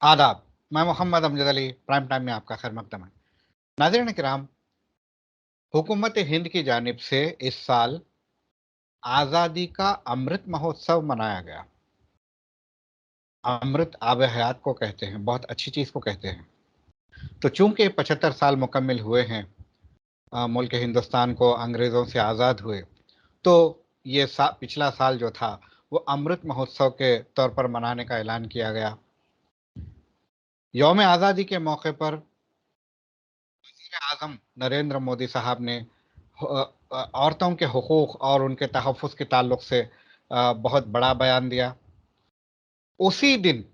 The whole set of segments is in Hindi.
आदाब। मैं मोहम्मद अमजद अली प्राइम टाइम में आपका खैर मकदम है। नाज़रीन किराम, हुकूमत हिंद की जानिब से इस साल आज़ादी का अमृत महोत्सव मनाया गया। अमृत आब हयात को कहते हैं, बहुत अच्छी चीज़ को कहते हैं। तो चूंकि 75 साल मुकम्मिल हुए हैं मुल्क हिंदुस्तान को अंग्रेज़ों से आज़ाद हुए, तो ये पिछला साल जो था वो अमृत महोत्सव के तौर पर मनाने का ऐलान किया गया। यौम आज़ादी के मौके पर आज़म नरेंद्र मोदी साहब ने औरतों के हुकूक और उनके तहफ़्फ़ुज़ के ताल्लुक से बहुत बड़ा बयान दिया। उसी दिन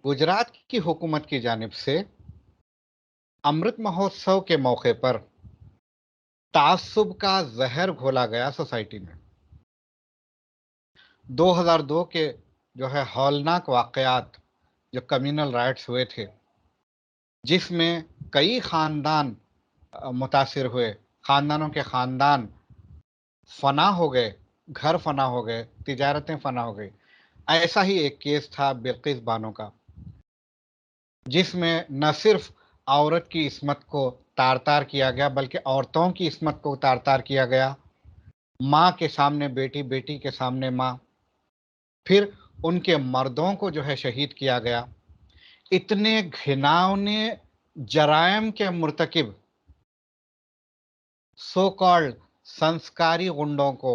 गुजरात की हुकूमत की जानिब से अमृत महोत्सव के मौके पर तासुब का ज़हर घोला गया सोसाइटी में। 2002 के जो है हौलनाक वाक़यात, जो कम्युनल राइट्स हुए थे, जिसमें कई ख़ानदान मुतासिर हुए, ख़ानदानों के ख़ानदान फना हो गए, घर फना हो गए, तिजारतें फना हो गई। ऐसा ही एक केस था बिल्किस बानो का, जिसमें न सिर्फ औरत की इस्मत को तार-तार किया गया, बल्कि औरतों की इस्मत को तार-तार किया गया। माँ के सामने बेटी, बेटी के सामने माँ, फिर उनके मर्दों को जो है शहीद किया गया। इतने घिनौने जराइम के मुर्तकिब सो कॉल्ड संस्कारी गुंडों को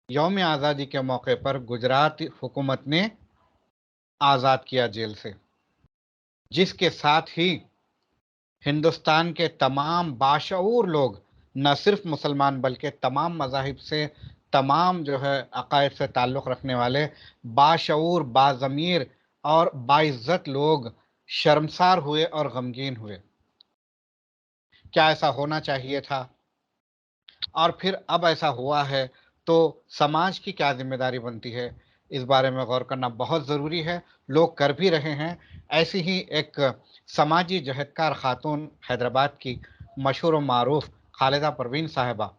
यौम आज़ादी के मौके पर गुजरात हुकूमत ने आज़ाद किया जेल से, जिसके साथ ही हिंदुस्तान के तमाम बाशऊर लोग, न सिर्फ मुसलमान बल्कि तमाम मज़ाहिब से, तमाम जो है अक़ायद से ताल्लुक़ रखने वाले बाशऊर, बाज़मीर और बाइज़्ज़त लोग शर्मसार हुए और गमगीन हुए। क्या ऐसा होना चाहिए था? और फिर अब ऐसा हुआ है, तो समाज की क्या ज़िम्मेदारी बनती है? इस बारे में गौर करना बहुत ज़रूरी है। लोग कर भी रहे हैं। ऐसी ही एक समाजी जहदकार ख़ातून हैदराबाद की मशहूर और मारूफ़ खालिदा परवीन साहिबा,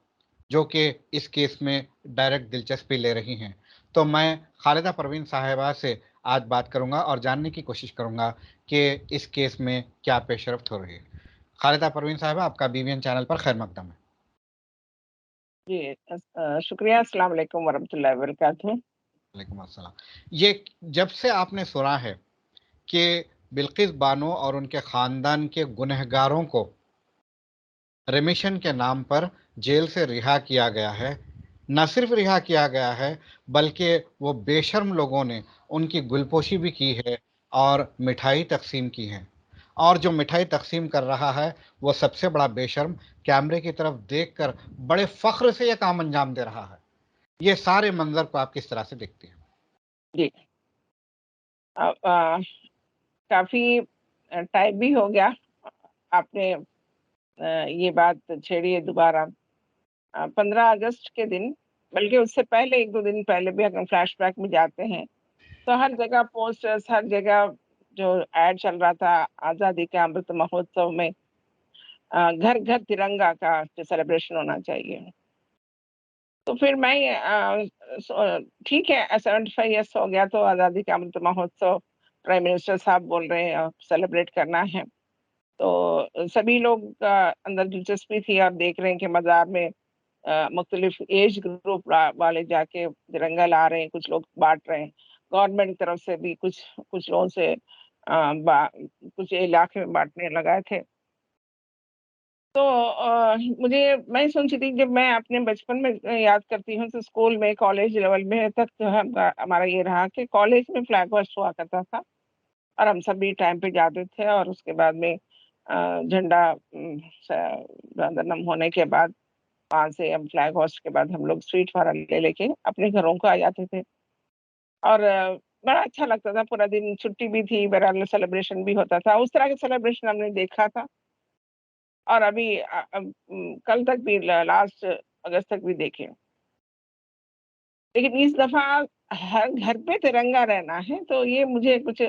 जो कि इस केस में डायरेक्ट दिलचस्पी ले रही हैं। तो मैं खालिदा परवीन साहिबा से आज बात करूँगा और जानने की कोशिश करूँगा कि इस केस में क्या पेशरफ्त हो रही है। खालिदा परवीन साहिबा, आपका बीबीएन चैनल पर खैर मकदम है। जी, शुक्रिया, अस्सलाम वालेकुम वरहमतुल्लाहि वबरकातुहू। वालेकुम अस्सलाम। ये जब से आपने सुना है कि बिल्किस बानो और उनके ख़ानदान के गुनहगारों को रिमिशन के नाम पर जेल से रिहा किया गया है, न सिर्फ रिहा किया गया है, बल्कि वो बेशर्म लोगों ने उनकी गुलपोशी भी की है और मिठाई तक़सीम की है। और जो मिठाई तक़सीम कर रहा है, वो सबसे बड़ा बेशर्म कैमरे की तरफ देखकर बड़े फ़ख्र से ये काम अंजाम दे रहा है। ये सारे मंज़र को आप किस तरह से देखती हैं? जी। काफ़ी टाइम भी हो गया। आपने ये बात छेड़ी है दोबारा। 15 अगस्त के दिन, बल्कि उससे पहले 1-2 दिन पहले भी अगर फ्लैशबैक में जाते हैं, तो हर जगह पोस्टर्स, हर जगह जो ऐड चल रहा था आज़ादी के अमृत महोत्सव में, घर-घर तिरंगा का जो सेलिब्रेशन होना चाहिए। तो फिर मैं ठीक है, 75 ईयर्स हो गया तो आज़ादी का अमृत महोत्सव प्राइम मिनिस्टर साहब बोल रहे हैं सेलिब्रेट करना है। तो सभी लोग का अंदर दिलचस्पी थी और देख रहे हैं कि मज़ार में मुख्तलिफ एज ग्रुप वाले जाके तिरंगा ला रहे हैं, कुछ लोग बाँट रहे हैं। गवर्नमेंट की तरफ से भी कुछ कुछ लोगों से कुछ इलाके में बाँटने लगाए थे। तो मैं सोच रही थी, जब मैं अपने बचपन में याद करती हूँ तो स्कूल में, कॉलेज लेवल में तक जो है हमारा ये रहा कि कॉलेज में फ्लैग होस्ट हुआ करता था और हम सभी टाइम पे जाते थे और उसके बाद में झंडा वंदनम होने के बाद वहाँ से हम फ्लैग होस्ट के बाद हम लोग स्वीट वगैरह ले लेके अपने घरों को आ जाते थे और बड़ा अच्छा लगता था। पूरा दिन छुट्टी भी थी, बहरहाल सेलिब्रेशन भी होता था। उस तरह के सेलिब्रेशन हमने देखा था और अभी कल तक भी लास्ट अगस्त तक भी देखे। लेकिन इस दफ़ा हर घर पे तिरंगा रहना है, तो ये मुझे कुछ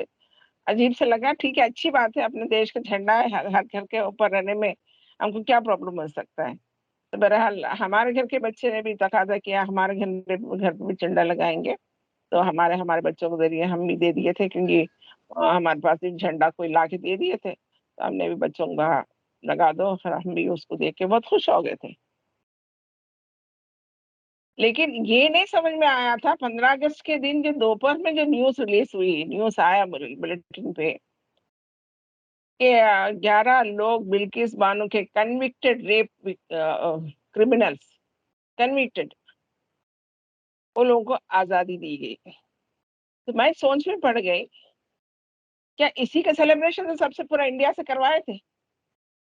अजीब सा लगा। ठीक है, अच्छी बात है, अपने देश का झंडा है, हर हर घर के ऊपर रहने में हमको क्या प्रॉब्लम हो सकता है। तो बहरहाल हमारे घर के बच्चे ने भी तकाज़ा किया, हमारे घर पे भी झंडा लगाएँगे। तो हमारे हमारे बच्चों के ज़रिए हम भी दे दिए थे, क्योंकि हमारे पास भी झंडा कोई ला के दे दिए थे, तो हमने भी बच्चों को कहा लगा दो, फिर हम भी उसको देख के बहुत खुश हो गए थे। लेकिन ये नहीं समझ में आया था 15 अगस्त के दिन जो दोपहर में जो न्यूज़ रिलीज़ हुई, न्यूज़ आया बुलेटिन पे कि 11 लोग बिल्किस बानो के कन्विक्टेड रेप क्रिमिनल्स, कन्विक्टेड, वो लोगों को आज़ादी दी गई। तो मैं सोच में पड़ गई, क्या इसी का सेलिब्रेशन तो सबसे पूरा इंडिया से करवाए थे?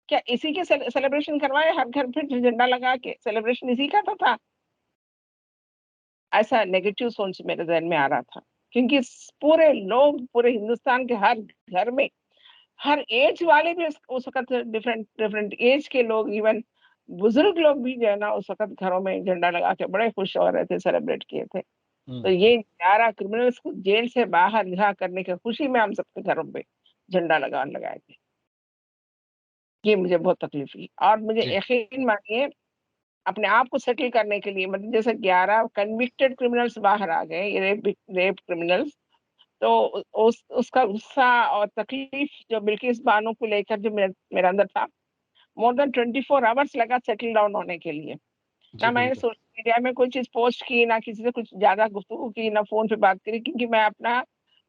क्या इसी के सेलिब्रेशन करवाए हर घर पे झंडा लगा के? सेलिब्रेशन इसी का तो था? ऐसा नेगेटिव सोच मेरे ज़हन में आ रहा था, क्योंकि पूरे लोग, पूरे हिंदुस्तान के हर घर में, हर एज वाले भी उस वक़्त डिफरेंट डिफरेंट एज के लोग, इवन बुजुर्ग लोग भी जो है ना उस वक़्त घरों में झंडा लगा के बड़े खुश हो रहे थे, सेलिब्रेट किए थे। तो ये 11 क्रिमिनल्स को जेल से बाहर रिहा करने की खुशी में हम सबके घरों पे झंडा लगाए थे। ये मुझे बहुत तकलीफ हुई, और मुझे जी। यकीन मानिए अपने आप को सेटल करने के लिए, मतलब जैसे 11 कन्विक्टेड क्रिमिनल्स बाहर आ गए, ये रेप क्रिमिनल्स, तो उसका गुस्सा और तकलीफ जो बिल्किस बानो को लेकर जो मेरे अंदर था, मोर देन 24 आवर्स लगा सेटल डाउन होने के लिए। जी, ना मैंने बिल्कुल। सोशल मीडिया में कोई चीज़ पोस्ट की, ना किसी से कुछ ज़्यादा गुफ्तगू की, ना फ़ोन पे बात करी, क्योंकि मैं अपना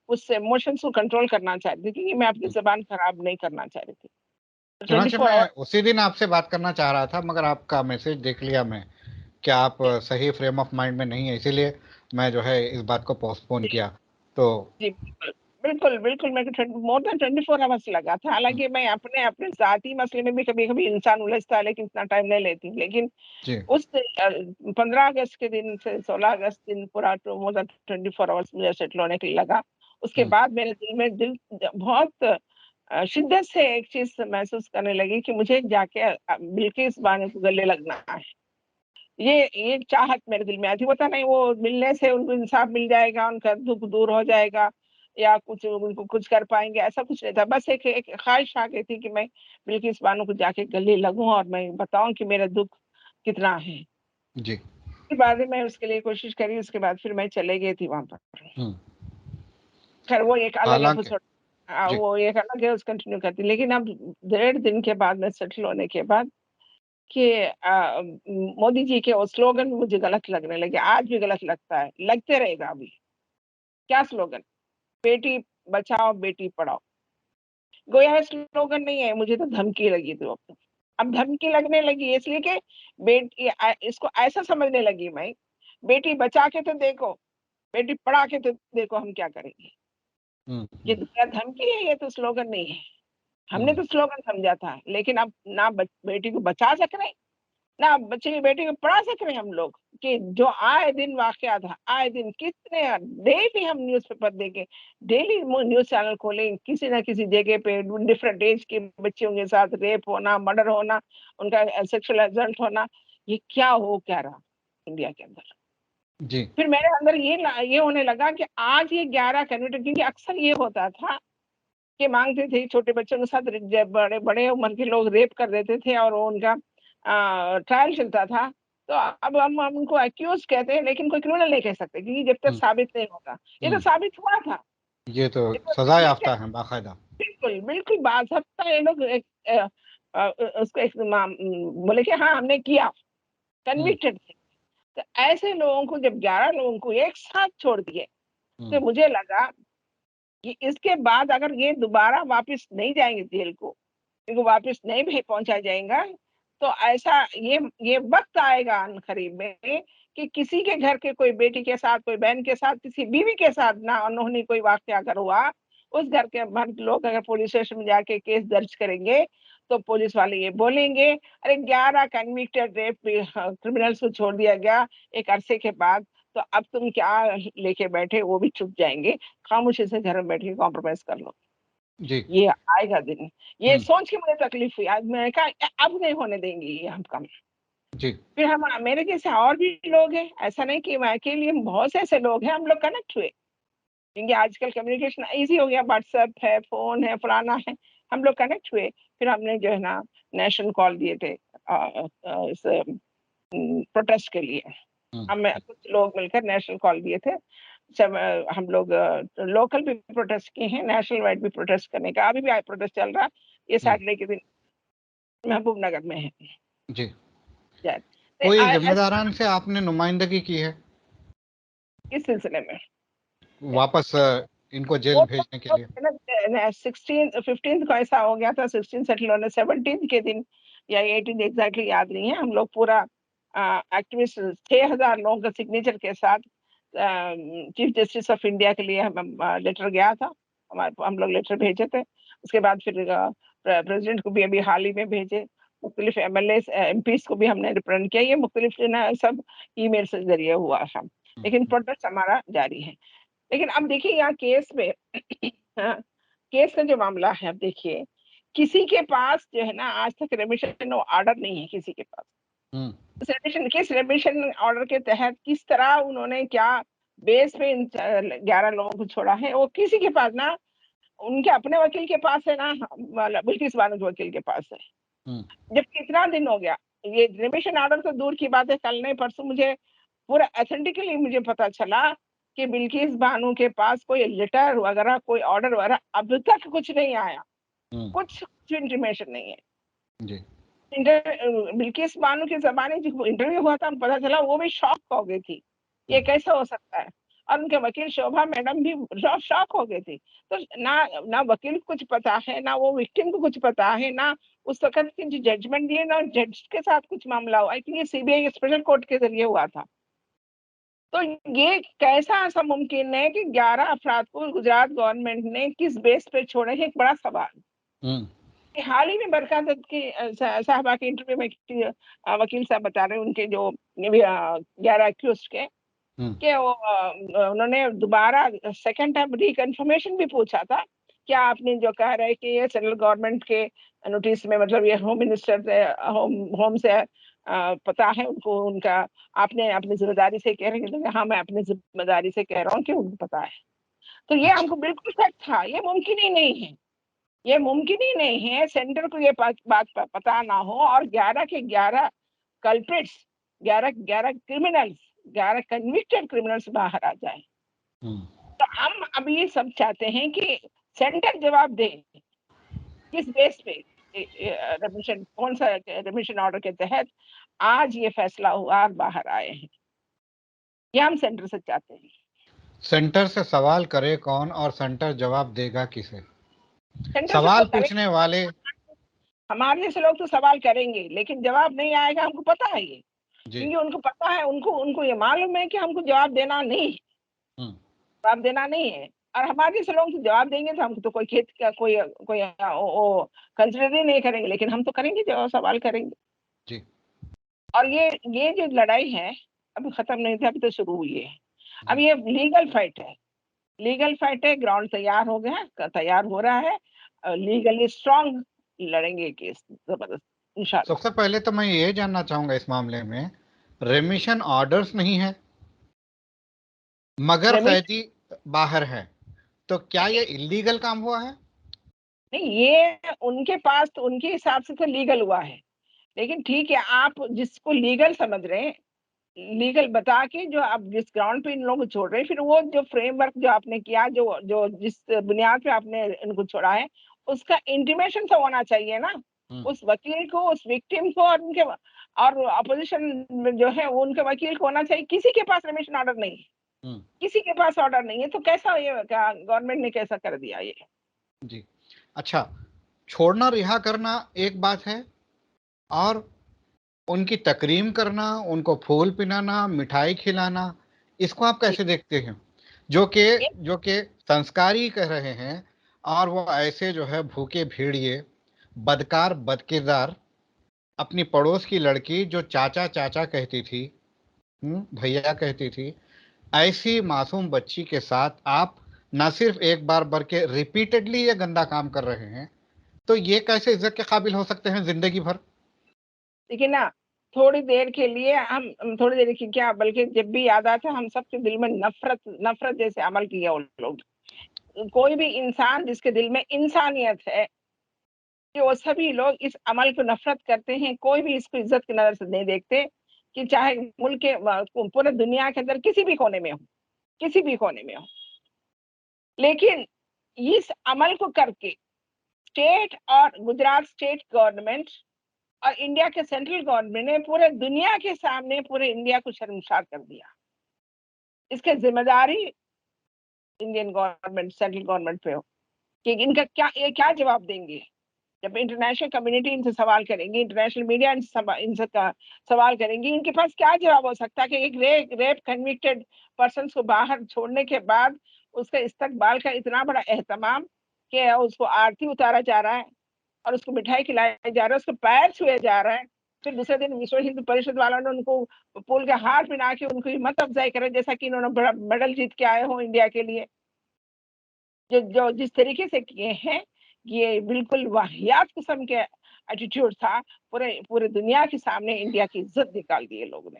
उस इमोशंस को कंट्रोल करना चाह रही थी, क्योंकि मैं अपनी हुँ। ज़ुबान खराब नहीं करना चाह रही थी। तो चुनांचे 24 मैं आवर्स उसी दिन आपसे बात करना चाह रहा था, मगर आपका मैसेज देख लिया मैं कि आप सही फ्रेम ऑफ माइंड में नहीं है, इसीलिए मैं जो है इस बात को पोस्टपोन जी, किया। तो जी, बिल्कुल। बिल्कुल, बिल्कुल, मेरे को मोर देन 24 आवर्स लगा था। हुँ, हालाँकि मैं अपने अपने ज़ाती मसले में भी कभी-कभी इंसान उलझता है, लेकिन इतना टाइम नहीं लेती। लेकिन जी, उस 15 अगस्त के दिन से 16 अगस्त दिन पूरा टू मोर देन 24 आवर्स मुझे सेटल होने के लिए लगा। उसके हुँ, बाद मेरे दिल में बहुत शिद्दत से एक चीज़ महसूस करने लगी कि मुझे जाके बिल्किस बानो को गले लगना है। ये चाहत मेरे दिल में आई थी, पता नहीं वो मिलने से उनको इंसाफ मिल जाएगा, उनका दुःख दूर हो जाएगा, या कुछ उनको कुछ कर पाएँगे, ऐसा कुछ नहीं था। बस एक एक ख़्वाहिश आ गई थी कि मैं बिल्किस बानो को जाके गले लगूँ और मैं बताऊँ कि मेरा दुःख कितना है। जी, फिर बाद में मैं उसके लिए कोशिश करी, उसके बाद फिर मैं चले गई थी वहाँ पर। हुँ। ख़ैर वो एक अलग हालाँकि एपिसोड, जी, वो एक अलग है, उसको कंटिन्यू करती। लेकिन अब 1.5 दिन के बाद में सेटल होने के बाद कि मोदी जी के वो स्लोगन मुझे गलत लगने लगे, आज भी गलत लगता है, लगते रहेगा अभी। क्या स्लोगन? बेटी बचाओ, बेटी पढ़ाओ। गोया ये स्लोगन नहीं है, मुझे तो धमकी लगी थी अब तो। अब धमकी लगने लगी है इसलिए कि इसको ऐसा समझने लगी मैं, बेटी बचा के तो देखो, बेटी पढ़ा के तो देखो हम क्या करेंगे। हुँ, ये हुँ, क्या धमकी है, ये तो स्लोगन नहीं है। हमने हुँ, तो स्लोगन समझा था, लेकिन अब ना बेटी को बचा सक रहे, ना बच्चे की बेटी को पढ़ा सक रहे हैं हम लोग, कि जो आए दिन वाकया था, आए दिन कितने डेली हम न्यूज़पेपर देखें, डेली न्यूज़ चैनल खोलें, किसी न किसी जगह पे डिफरेंट एज के बच्चियों के साथ रेप होना, मर्डर होना, उनका सेक्सुअल असल्ट होना, ये क्या हो क्या रहा इंडिया के अंदर। जी, फिर मेरे अंदर ये होने लगा कि आज ये 11 कन्विक्टेड, क्योंकि अक्सर ये होता था कि माँगते थे छोटे बच्चों के साथ, जब बड़े बड़े उम्र के लोग रेप कर देते थे और वो उनका ट्रायल चलता था, तो अब हम उनको एक्यूज़ कहते हैं, लेकिन कोई क्रिमिनल नहीं कह सकते, क्योंकि जब तक हुँ, साबित नहीं होगा। ये तो हुँ। साबित हुआ था। ये तो ये तो सज़ा इसलिए क्या, याफ़्ता हैं बाकायदा। बिल्कुल, बिल्कुल बाज़ाब्ता ये लोग एक उसको एक बोले कि हाँ, हमने किया, हुँ, कन्विक्टेड थे। तो ऐसे लोगों को जब 11 लोगों को एक साथ छोड़ दिए, हुँ, तो मुझे लगा कि इसके बाद अगर ये दोबारा वापस नहीं जाएँगे जेल को, इनको वापस नहीं भी पहुँचा जाएगा, तो ऐसा ये वक़्त आएगा अनक़रीब में कि किसी के घर के कोई बेटी के साथ, कोई बहन के साथ, किसी बीवी के साथ ना अनहोनी कोई वाक़या अगर हुआ, उस घर के मर्द लोग अगर पुलिस स्टेशन में जाके केस दर्ज करेंगे, तो पुलिस वाले ये बोलेंगे, "अरे 11 कन्विक्टेड रेप क्रिमिनल्स को छोड़ दिया गया एक अरसे के बाद, तो अब तुम क्या लेके बैठे?" वो भी चुप जाएँगे, खामोशी से घर में बैठ के कॉम्प्रोमाइज़ कर लो। जी, ये आएगा दिन, ये हुँ, सोच के मुझे तकलीफ हुई। आज मैंने कहा अब नहीं होने देंगे ये हम काम। जी, फिर हम मेरे जैसे और भी लोग हैं, ऐसा नहीं कि मैं अकेली हूँ, बहुत से ऐसे लोग हैं, हम लोग कनेक्ट हुए। क्योंकि आजकल कम्युनिकेशन ईज़ी हो गया, व्हाट्सएप है, फ़ोन है, फलाना है, हम लोग कनेक्ट हुए। फिर हमने जो है ना नेशनल कॉल दिए थे प्रोटेस्ट के लिए। हुँ, हम कुछ लोग मिलकर नेशनल कॉल दिए थे। सब हम लोग लोकल भी प्रोटेस्ट किए हैं, नेशनल वाइड भी प्रोटेस्ट करने का अभी भी प्रोटेस्ट चल रहा है। ये सैटरडे के दिन महबूब नगर में है। जी। जय। कोई जिम्मेदारान से आपने नुमाइंदगी की है इस सिलसिले में वापस इनको जेल वो भेजने के लिए? 15 को ऐसा हो गया था, 16 सेटल होने 17 के दिन या 18 एग्जैक्टली याद नहीं है, हम लोग पूरा एक्टिविस्ट 6,000 लोगों का सिग्नेचर के साथ चीफ जस्टिस ऑफ इंडिया के लिए हम लेटर गया था, हम लोग लेटर भेजे थे। उसके बाद फिर प्रेसिडेंट को भी अभी हाल ही में भेजे, मुख्तलिफ एमएलए एमपीज को भी हमने रिप्रेजेंट किया। ये मुख्तलिफ सब ईमेल से जरिए हुआ था, लेकिन प्रोटेस्ट हमारा जारी है। लेकिन अब देखिए यहाँ केस में हाँ, केस का जो मामला है, अब देखिए किसी के पास जो है ना आज तक रेमिशन ऑर्डर नहीं है किसी के पास। किस रेमिशन ऑर्डर के तहत किस तरह उन्होंने क्या बेस पे इन 11 लोगों को छोड़ा है, वो किसी के पास ना उनके अपने वकील के पास है ना बिल्किस बानो के वकील के पास है। जब कितना दिन हो गया, ये रेमिशन ऑर्डर तो दूर की बात है, कल नहीं परसों मुझे पूरा ऑथेंटिकली मुझे पता चला कि बिल्किस बानो के पास कोई लेटर वगैरह कोई ऑर्डर वगैरह अब तक कुछ नहीं आया, कुछ इंटीमेशन नहीं है। जी। बिल्किस बानो के जमाने जो इंटरव्यू हुआ था, पता चला वो भी शॉक हो गई थी, ये कैसा हो सकता है। और उनके वकील शोभा मैडम भी शॉक हो गई थी। तो ना वकील को कुछ पता है, ना वो विक्टिम को कुछ पता है, ना उस वक्त की जो जजमेंट दिए, ना जज के साथ कुछ मामला हुआ। आई थिंक ये सीबीआई स्पेशल कोर्ट के जरिए हुआ था। तो ये कैसा ऐसा मुमकिन है कि 11 अफराद को गुजरात गवर्नमेंट ने किस बेस पे छोड़े है, एक बड़ा सवाल। हाल ही में बरकत की साहबा के इंटरव्यू में वकील साहब बता रहे हैं उनके जो 11 एक्यूज के कि वो उन्होंने दोबारा सेकंड टाइम रिकन्फर्मेशन भी पूछा था, क्या आपने जो कह रहे कि ये सेंट्रल गवर्नमेंट के नोटिस में, मतलब ये होम मिनिस्टर से होम से पता है उनको, उनका आपने अपनी जिम्मेदारी से कह रहे हैं? हाँ, मैं अपनी जिम्मेदारी से कह रहा हूँ कि उनको पता है। तो ये हमको बिल्कुल सच था, ये मुमकिन ही नहीं है, ये मुमकिन ही नहीं है सेंटर को ये बात पता ना हो और 11 के 11 कल्प्रिट्स, 11 क्रिमिनल्स, 11 कन्विक्टेड क्रिमिनल्स बाहर आ जाए। तो हम अब ये सब चाहते हैं कि सेंटर जवाब दे किस बेस पे रेमिशन, कौन सा रेमिशन ऑर्डर के तहत आज ये फैसला हुआ और बाहर आए हैं, ये हम सेंटर से चाहते हैं। सेंटर से सवाल करे कौन और सेंटर जवाब देगा किसे? सेंटर से सवाल तो पूछने वाले हमारे जैसे लोग तो सवाल करेंगे, लेकिन जवाब नहीं आएगा, हमको पता है ये, जी। क्योंकि उनको पता है, उनको ये मालूम है कि हमको जवाब देना नहीं है, जवाब देना नहीं है। और हमारे जैसे लोग तो जवाब देंगे तो हमको तो कोई खेत का कोई कोई वो कंसिडर ही नहीं करेंगे, लेकिन हम तो करेंगे, जवाब सवाल करेंगे जी। और ये जो लड़ाई है अभी खत्म नहीं थी, अभी तो शुरू हुई है। अब ये लीगल फाइट है, लीगल फाइट है, ग्राउंड तैयार हो गया, तैयार हो रहा है, लीगली स्ट्रांग लड़ेंगे केस जबरदस्त इंशाल्लाह। सबसे पहले तो मैं ये जानना चाहूंगा इस मामले में, रेमिशन ऑर्डर्स नहीं है मगर रमेश कैदी बाहर है, तो क्या ये इलीगल काम हुआ है? नहीं, ये उनके पास तो उनके हिसाब से तो लीगल हुआ है, लेकिन ठीक है, आप जिसको लीगल समझ रहे हैं, लीगल बता के जो आप जिस ग्राउंड पे इन लोगों को छोड़ रहे हैं, फिर वो जो फ्रेमवर्क जो आपने किया, जो जो जिस बुनियाद पे आपने इनको छोड़ा है, उसका इंटीमेशन तो होना चाहिए ना उस वकील को, उस विक्टिम को और उनके और अपोजिशन जो है वो उनके वकील को होना चाहिए। किसी के पास रेमिशन ऑर्डर नहीं है, किसी के पास ऑर्डर नहीं है, तो कैसा ये गवर्नमेंट ने कैसा कर दिया ये? जी। अच्छा, छोड़ना रिहा करना एक बात है, और उनकी तकरीम करना, उनको फूल पिलाना, मिठाई खिलाना, इसको आप कैसे देखते हैं? जो कि संस्कारी कह रहे हैं, और वो ऐसे जो है भूखे भेड़िए, बदकार बदकिरदार, अपनी पड़ोस की लड़की जो चाचा चाचा कहती थी, भैया कहती थी, ऐसी मासूम बच्ची के साथ आप न सिर्फ एक बार बल्कि रिपीटेडली ये गंदा काम कर रहे हैं, तो ये कैसे इज्जत के काबिल हो सकते हैं जिंदगी भर? देखिए ना, थोड़ी देर के लिए हम थोड़ी देर की क्या, बल्कि जब भी याद आता है हम सबके दिल में नफरत नफरत जैसे अमल किया उन लोग। कोई भी इंसान जिसके दिल में इंसानियत है कि वो सभी लोग इस अमल को नफरत करते हैं, कोई भी इसको इज्जत की नजर से नहीं देखते, कि चाहे मुल्क के पूरे दुनिया के अंदर किसी भी कोने में हो, किसी भी कोने में हो। लेकिन इस अमल को करके स्टेट और गुजरात स्टेट गवर्नमेंट और इंडिया के सेंट्रल गवर्नमेंट ने पूरे दुनिया के सामने पूरे इंडिया को शर्मसार कर दिया। इसकी जिम्मेदारी इंडियन गवर्नमेंट, सेंट्रल गवर्नमेंट पे हो कि इनका क्या जवाब देंगे जब इंटरनेशनल कम्युनिटी इनसे सवाल करेंगी, इंटरनेशनल मीडिया इनसे सवाल करेंगी। इनके पास क्या जवाब हो सकता है कि एक रेप कन्विक्टेड पर्सन को बाहर छोड़ने के बाद उसके इस्तकबाल का इतना बड़ा एहतमाम कि उसको आरती उतारा जा रहा है और उसको मिठाई खिलाया जा रहा है, उसको पैर छुए जा रहा है। फिर दूसरे दिन विश्व हिंदू परिषद वालों ने उनको पुल के हार पहना के उनको हिम्मत अफजाई करे, जैसा कि इन्होंने बड़ा मेडल जीत के आए हो इंडिया के लिए। जो जिस तरीके से किए हैं, ये बिल्कुल वाहियात किस्म के एटीट्यूड था। पूरे पूरे दुनिया के सामने इंडिया की इज्जत निकाल दी है लोगों ने।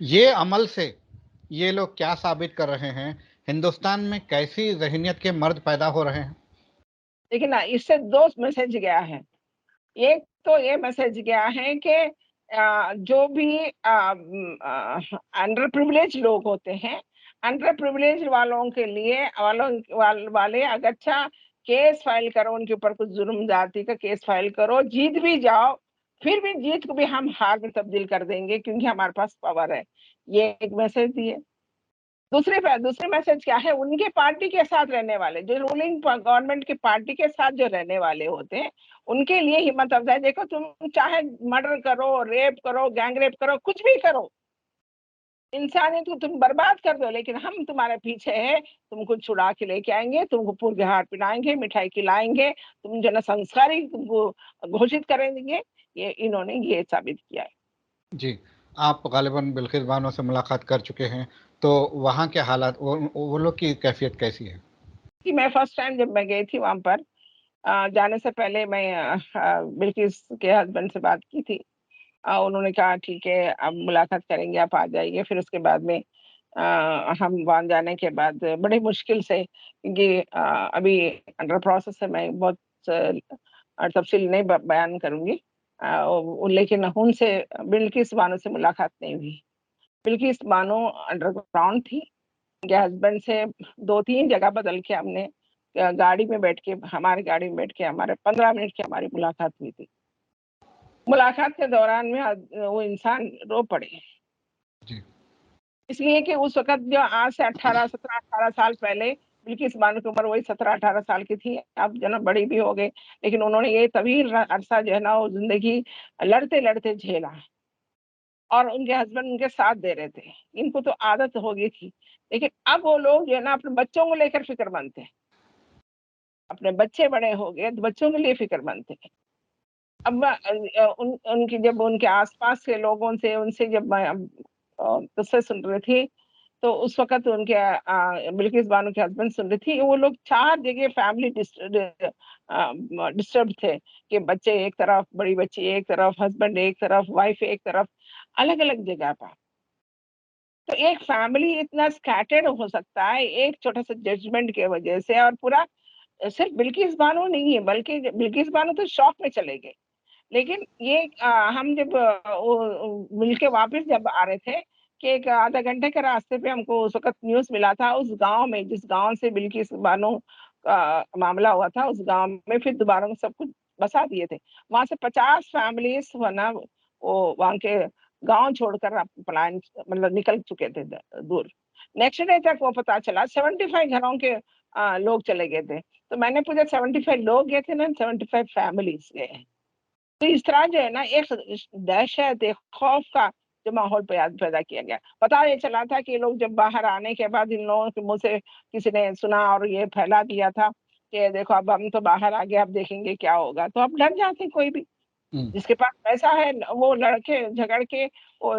ये अमल से ये लोग क्या साबित कर रहे हैं? हिंदुस्तान में कैसी ज़हनियत के मर्द पैदा हो रहे हैं? देखिए ना, इससे दो मैसेज गया है। एक तो ये मैसेज गया है कि जो भी अंडर प्रिविलेज लोग होते हैं, अंडर प्रिविलेज वालों के लिए वाले अगर अच्छा केस फाइल करो, उनके ऊपर कुछ जुर्म जाति का केस फाइल करो, जीत भी जाओ, फिर भी जीत को भी हम हार में तब्दील कर देंगे क्योंकि हमारे पास पावर है। ये एक मैसेज दिए। दूसरे मैसेज क्या है, उनके पार्टी के साथ रहने वाले, जो रूलिंग गवर्नमेंट की पार्टी के साथ जो रहने वाले होते हैं, उनके लिए हिम्मत अफजाई। देखो, तुम चाहे मर्डर करो, रेप करो, गैंग रेप करो, कुछ भी करो, इंसानियत को तुम बर्बाद कर दो, लेकिन हम तुम्हारे पीछे है, तुमको छुड़ा के लेके आएंगे, तुमको पूरे हार पिलाएंगे, मिठाई खिलाएंगे, तुम जो ना संस्कारी तुमको घोषित करेंगे। ये इन्होंने ये साबित किया है। जी, आप गालिबन बिल्किस बानो से मुलाकात कर चुके हैं, तो वहाँ के हालात, वो लोग की कैफियत कैसी है? कि मैं फर्स्ट टाइम जब मैं गई थी वहां पर, जाने से पहले मैं बिल्किस के हस्बैंड से बात की थी। उन्होंने कहा ठीक है, अब मुलाकात करेंगे, आप आ जाइए। फिर उसके बाद में हम वहां जाने के बाद बड़ी मुश्किल से, क्योंकि अभी अंडर प्रोसेस है, मैं बहुत तफसील नहीं बयान करूंगी, लेकिन उनसे बिल्किस बानो से मुलाकात नहीं हुई। बिल्किस बानो अंडरग्राउंड थी। उनके हस्बैंड से 2-3 जगह बदल के हमने गाड़ी में बैठ के, हमारी गाड़ी में बैठ के हमारे 15 मिनट की हमारी मुलाकात हुई थी। मुलाकात के दौरान में वो इंसान रो पड़े, जी, इसलिए कि उस वक़्त जो आज से 17-18 साल पहले बिल्किस बानो की उम्र वही 17-18 साल की थी। अब जो ना बड़ी भी हो गई, लेकिन उन्होंने ये तवील अरसा जो है ना वो ज़िंदगी लड़ते-लड़ते झेला और उनके हस्बैंड उनके साथ दे रहे थे। इनको तो आदत हो गई थी, लेकिन अब वो लोग जो है ना अपने बच्चों को लेकर फ़िक्रमंद थे। अपने बच्चे बड़े हो गए तो बच्चों के लिए फ़िक्रमंद थे। अब उनकी जब उनके आस-पास के लोगों से उनसे जब मैं किस्से सुन रही थी, तो उस वक़्त उनके बिल्किस बानो के हस्बैंड सुन रही थी, वो लोग 4 जगह फैमिली डिस्टर्ब थे कि बच्चे एक तरफ, बड़ी बच्ची एक तरफ, हस्बैंड एक तरफ, वाइफ एक तरफ, अलग-अलग जगह पर। तो एक फैमिली इतना स्कैटर्ड हो सकता है एक छोटा-सा जजमेंट की वजह से, और पूरा सिर्फ बिल्किस बानो नहीं है, बल्कि बिल्किस बानो तो शॉक में चले गए। लेकिन ये हम जब वो मिल के वापस जब आ रहे थे कि एक आधा घंटे के रास्ते पे हमको उस वक़्त न्यूज़ मिला था, उस गाँव में, जिस गाँव से बिल्किस बानो का मामला हुआ था, उस गाँव में फिर दोबारा में सब कुछ बसा दिए थे। वहाँ से 50 फैमिलीज़ वरना वो वहाँ के गाँव छोड़कर पलायन मतलब निकल चुके थे दूर। नेक्स्ट डे तक वो पता चला 75 घरों के लोग चले गए थे। तो मैंने पूछा 75 लोग गए थे ना, 75 फैमिलीज़ गए हैं। तो इस तरह जो है ना एक दहशत, एक खौफ का जो माहौल पैदा किया गया। पता ये चला था कि ये लोग जब बाहर आने के बाद इन लोगों के मुँह से किसी ने सुना और ये फैला दिया था कि देखो अब हम तो बाहर आ गए, अब देखेंगे क्या होगा। तो अब डर जाते हैं कोई भी। हुँ, जिसके पास पैसा है वो लड़के झगड़ के वो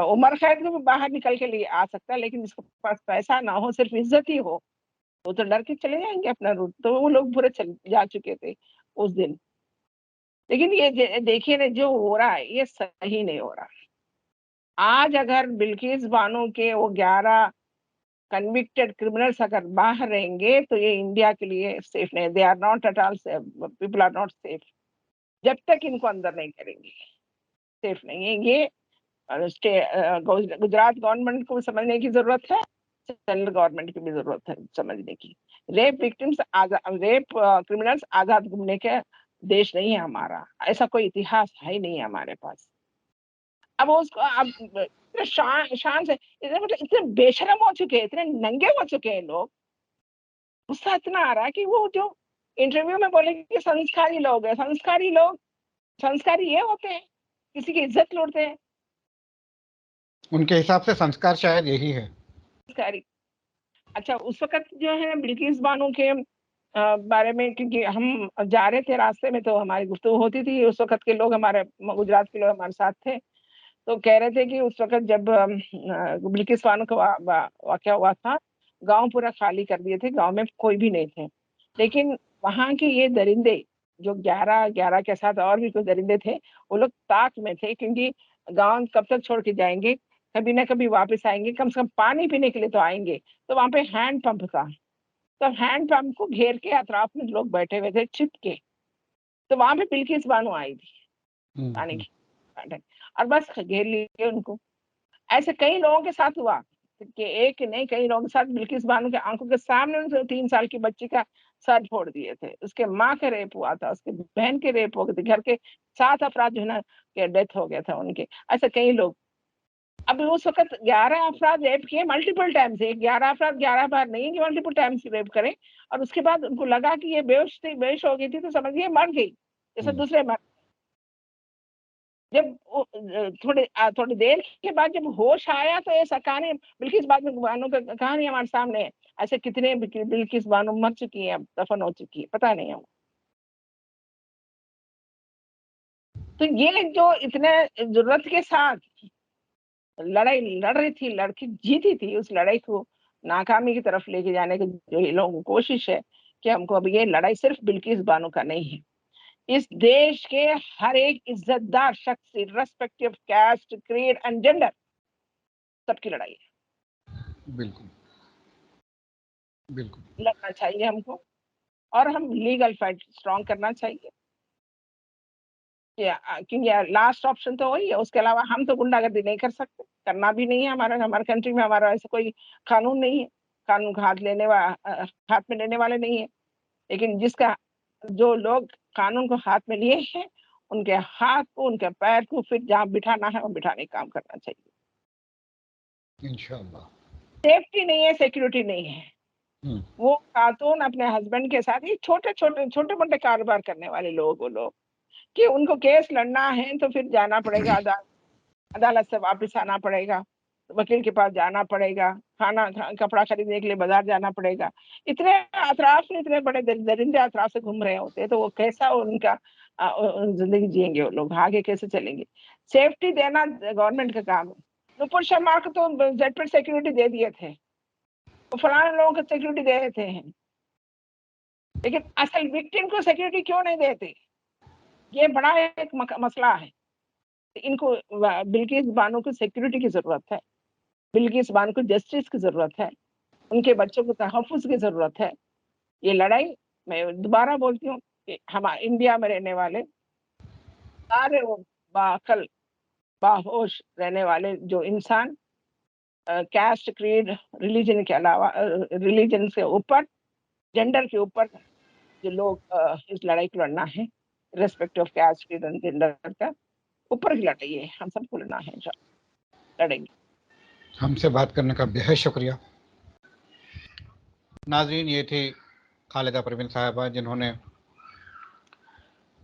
उमर कैद में भी बाहर निकल के लिए आ सकता है, लेकिन जिसके पास पैसा ना हो, सिर्फ इज़्ज़त ही हो, वो तो डर के चले जाएँगे अपना रूट। तो वो लोग पूरे चल जा चुके थे उस दिन। लेकिन ये देखिए ना जो हो रहा है ये सही नहीं हो रहा। आज अगर बिल्किस बानो के वो 11 कन्विक्टेड क्रिमिनल्स अगर बाहर रहेंगे तो ये इंडिया के लिए सेफ नहीं। They are not at all safe, people are not safe. जब तक इनको अंदर नहीं करेंगे, सेफ नहीं है ये। गुजरात गवर्नमेंट को समझने की जरूरत है, सेंट्रल गवर्नमेंट की भी जरूरत है समझने की। रेप विक्टिम्स, रेप क्रिमिनल्स आजाद घूमने के देश नहीं है हमारा, ऐसा कोई इतिहास है ही नहीं है हमारे पास। अब उसको अब इतने शान से इतने मतलब इतने बेशरम हो चुके हैं, इतने नंगे हो चुके हैं लोग। गुस्सा इतना आ रहा है कि वो जो इंटरव्यू में बोले कि संस्कारी लोग है, संस्कारी लोग, संस्कारी ये होते हैं किसी की इज्जत लूटते हैं। उनके हिसाब से संस्कार शायद यही है। संस्कारी। अच्छा, उस वक्त जो है बिल्किस बानो के बारे में, क्योंकि हम जा रहे थे रास्ते में तो हमारी गुफ्तगू होती थी, उस वक्त के लोग हमारे गुजरात के लोग हमारे साथ थे, तो कह रहे थे कि उस वक्त जब बिल्किस बानो का वाकया हुआ था, गांव पूरा खाली कर दिए थे, गांव में कोई भी नहीं थे। लेकिन वहां के ये दरिंदे जो 11 के साथ और भी कुछ दरिंदे थे, वो लोग ताक में थे, क्योंकि गांव कब तक छोड़ के जाएंगे, कभी ना कभी वापस आएंगे, कम से कम पानी पीने के लिए तो आएंगे। तो वहां पे हैंड पंप था, तो हैंड पंप को घेर के अतराफ में लोग बैठे हुए थे छिप के। तो वहां पे बिल्किस बानो आई थी पानी की, और बस घेर लिए उनको। ऐसे कई लोगों के साथ हुआ कि एक नहीं कई लोगों के साथ बिल्किस बानो के आंखों के सामने उनसे 3 साल की बच्ची का सर फोड़ दिए थे, उसके माँ के रेप हुआ था, उसके बहन के रेप हो गए थे, घर के 7 अफराद जो है ना के डेथ हो गया था उनके। ऐसे कई लोग। अब उस वक्त 11 अफराद रेप किए मल्टीपल टाइम से, 11 अफराद 11 बार नहीं कि मल्टीपल टाइम से रेप करें, और उसके बाद उनको लगा कि ये बेहोश थी, बेहोश हो गई थी, तो समझिए मर गई जैसे दूसरे मर। जब थोड़ी देर के बाद जब होश आया तो ये कहानी बिल्किस बानो का कहानी हमारे सामने है। ऐसे कितने बिल्किस बानो मर चुकी है, दफन हो चुकी है, पता नहीं है। तो ये जो इतने जरूरत के साथ लड़ाई लड़ रही थी, लड़की जीती थी, उस लड़ाई को नाकामी की तरफ लेके जाने की जो ये लोगों की कोशिश है कि हमको अब ये लड़ाई सिर्फ बिल्किस बानो का नहीं है, इस देश के हर एक इज्जतदार शख्स, respective caste, creed and gender, सबकी लड़ाई है। बिल्कुल बिल्कुल। लड़ना चाहिए हमको, और हम लीगल फाइट स्ट्रॉन्ग करना चाहिए, क्योंकि लास्ट ऑप्शन तो वही है। उसके अलावा हम तो गुंडागर्दी नहीं कर सकते, करना भी नहीं है। हमारे कंट्री में हमारा ऐसा कोई कानून नहीं है, कानून का हाथ में लेने वाले नहीं है। लेकिन जो लोग कानून को हाथ में लिए हैं, उनके हाथ को, उनके पैर को फिर जहाँ बिठाना है वो बिठाने का काम करना चाहिए। इंशाअल्लाह। सेफ्टी नहीं है, सिक्योरिटी नहीं है। वो खातून अपने हस्बैंड के साथ ही छोटे मोटे कारोबार करने वाले लोग, वो लोग कि उनको केस लड़ना है तो फिर जाना पड़ेगा अदालत से वापस आना पड़ेगा, वकील के पास जाना पड़ेगा, कपड़ा खरीदने के लिए बाजार जाना पड़ेगा। इतने अतराफ में इतने बड़े दरिंदे अतराफ से घूम रहे होते हैं, तो वो कैसा उनका जिंदगी जिएंगे, वो लोग आगे कैसे चलेंगे। सेफ्टी देना गवर्नमेंट का काम है। नुपुर शर्मा को तो जेडपीटी सिक्योरिटी दे दिए थे, तो फलाने लोगों को सिक्योरिटी दे देते हैं, लेकिन असल विक्टिम को सिक्योरिटी क्यों नहीं देते, ये बड़ा एक मसला है। इनको बिल्किस बानो को सिक्योरिटी की जरूरत है, बिल्किस बानो को जस्टिस की जरूरत है, उनके बच्चों को तहफ़्फ़ुज़ की जरूरत है। ये लड़ाई, मैं दोबारा बोलती हूँ कि हमारे इंडिया में रहने वाले सारे वो बाअक़ल, बाहोश रहने वाले जो इंसान कास्ट, क्रीड, रिलीजन के अलावा रिलीजन से ऊपर, जेंडर के ऊपर जो लोग इस लड़ाई को लड़ना है, respect of caste, creed and gender का ऊपर की लड़ाई है, हम सबको लड़ना है, लड़ेंगे। हमसे बात करने का बेहद शुक्रिया। नाज़रीन, ये थी खालिदा परवीन साहिबा, जिन्होंने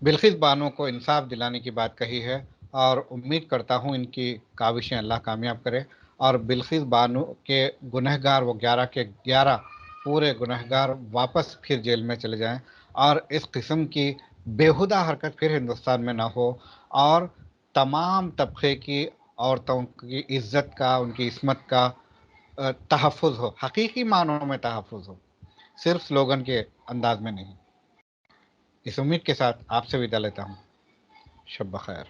बिल्किस बानो को इंसाफ दिलाने की बात कही है, और उम्मीद करता हूँ इनकी काविशें अल्लाह कामयाब करे, और बिल्किस बानो के गुनहगार, वो 11 के 11 पूरे गुनहगार वापस फिर जेल में चले जाएं, और इस किस्म की बेहुदा हरकत फिर हिंदुस्तान में ना हो, और तमाम तबके की औरतों की इज्जत का, उनकी इस्मत का तहफ़्फ़ुज़ हो, हकीकी मानों में तहफ़्फ़ुज़ हो, सिर्फ स्लोगन के अंदाज में नहीं। इस उम्मीद के साथ आपसे विदा लेता हूँ। शब बख़ैर।